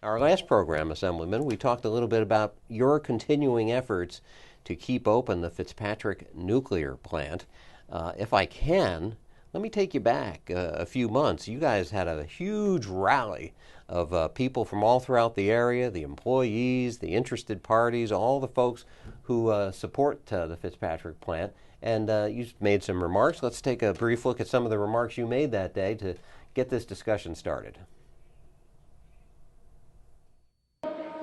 Our last program, Assemblyman, we talked a little bit about your continuing efforts to keep open the FitzPatrick Nuclear Plant. If I can, let me take you back a few months. You guys had a huge rally of people from all throughout the area, the employees, the interested parties, all the folks who support the FitzPatrick plant. And you made some remarks. Let's take a brief look at some of the remarks you made that day to get this discussion started.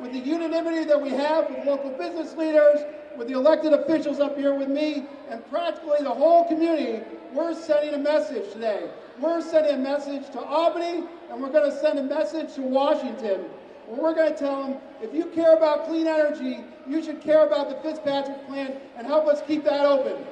With the unanimity that we have with local business leaders, with the elected officials up here with me, and practically the whole community, we're sending a message today. We're sending a message to Albany, and we're going to send a message to Washington. And we're going to tell them, if you care about clean energy, you should care about the FitzPatrick plant and help us keep that open.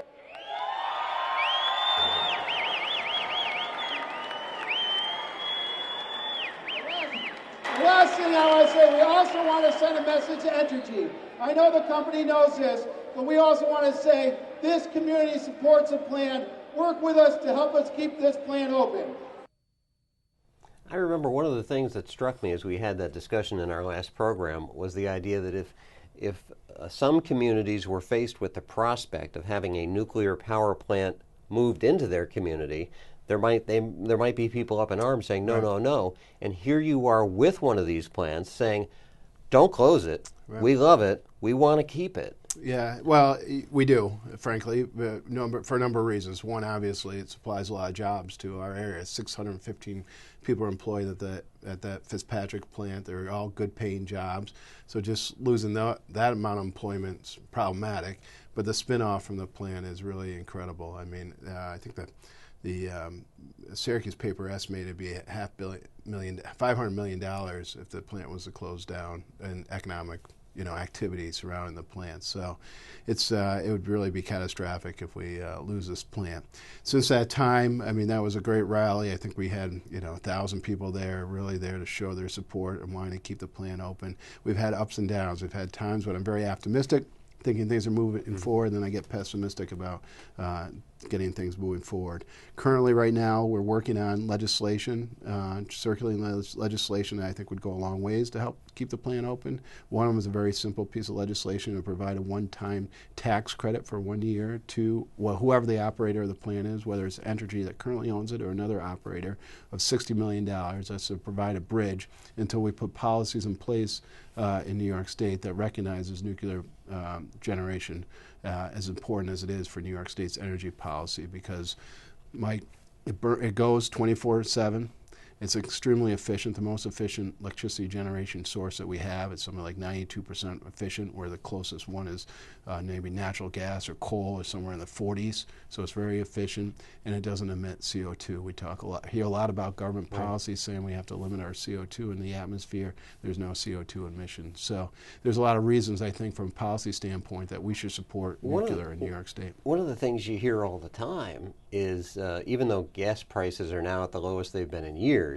Last thing I want to say, we also want to send a message to Entergy. I know the company knows this, but we also want to say this community supports the plant. Work with us to help us keep this plant open. I remember one of the things that struck me as we had that discussion in our last program was the idea that if some communities were faced with the prospect of having a nuclear power plant moved into their community, there might be people up in arms saying, no, no, no. And here you are with one of these plants saying, don't close it. Right. We love it. We want to keep it. Yeah, well, we do, frankly, for a number of reasons. One, obviously, it supplies a lot of jobs to our area. 615 people are employed at that FitzPatrick plant. They're all good-paying jobs. So just losing that amount of employment is problematic. But the spin-off from the plant is really incredible. I mean, I think that the Syracuse paper estimated it'd be $500 million if the plant was to close down in economic activity surrounding the plant. So it would really be catastrophic if we lose this plant. Since that time, I mean, that was a great rally. I think we had 1,000 people there, really there to show their support and wanting to keep the plant open. We've had ups and downs. We've had times when I'm very optimistic, thinking things are moving forward, and then I get pessimistic about getting things moving forward. Currently, right now, we're working on legislation, circulating legislation that I think would go a long ways to help keep the plant open. One of them is a very simple piece of legislation to provide a one-time tax credit for 1 year to whoever the operator of the plant is, whether it's Entergy that currently owns it or another operator, of $60 million. That's to provide a bridge until we put policies in place in New York State that recognizes nuclear generation as important as it is for New York State's energy policy, because it goes 24/7. It's extremely efficient, the most efficient electricity generation source that we have. It's something like 92% efficient, where the closest one is maybe natural gas or coal, or somewhere in the 40s. So it's very efficient, and it doesn't emit CO2. We hear a lot about government policy saying we have to limit our CO2 in the atmosphere. There's no CO2 emissions. So there's a lot of reasons, I think, from a policy standpoint, that we should support nuclear in New York State. One of the things you hear all the time is, even though gas prices are now at the lowest they've been in years,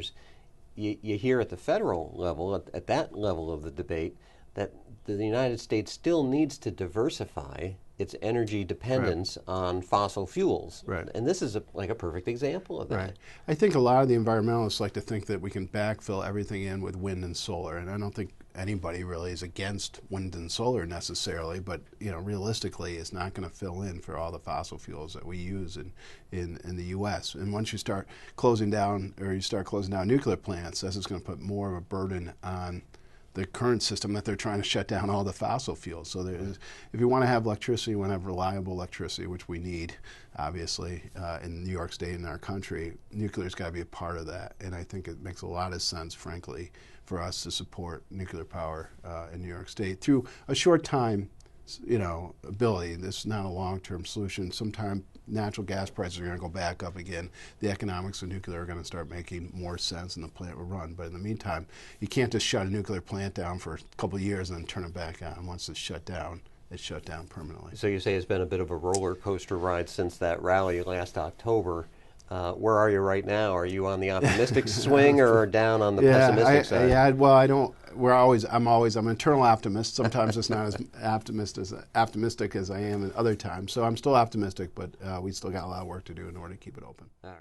you hear at the federal level, at that level of the debate, that the United States still needs to diversify its energy dependence on fossil fuels. Right. And this is like a perfect example of that. Right. I think a lot of the environmentalists like to think that we can backfill everything in with wind and solar, and I don't think anybody really is against wind and solar necessarily, but realistically, it's not going to fill in for all the fossil fuels that we use in the U.S. And once you start closing down nuclear plants, this is going to put more of a burden on the current system that they're trying to shut down all the fossil fuels. So if you want to have electricity, you want to have reliable electricity, which we need, obviously, in New York State and our country, nuclear's got to be a part of that. And I think it makes a lot of sense, frankly, for us to support nuclear power in New York State through a short time, ability. This is not a long-term solution. Sometime natural gas prices are going to go back up again. The economics of nuclear are going to start making more sense, and the plant will run. But in the meantime, you can't just shut a nuclear plant down for a couple of years and then turn it back on. Once it's shut down permanently. So you say it's been a bit of a roller coaster ride since that rally last October. Where are you right now? Are you on the optimistic swing or down on the pessimistic side? Yeah, well, I don't. I'm an eternal optimist. Sometimes it's not as optimistic as I am at other times. So I'm still optimistic, but we still got a lot of work to do in order to keep it open. All right.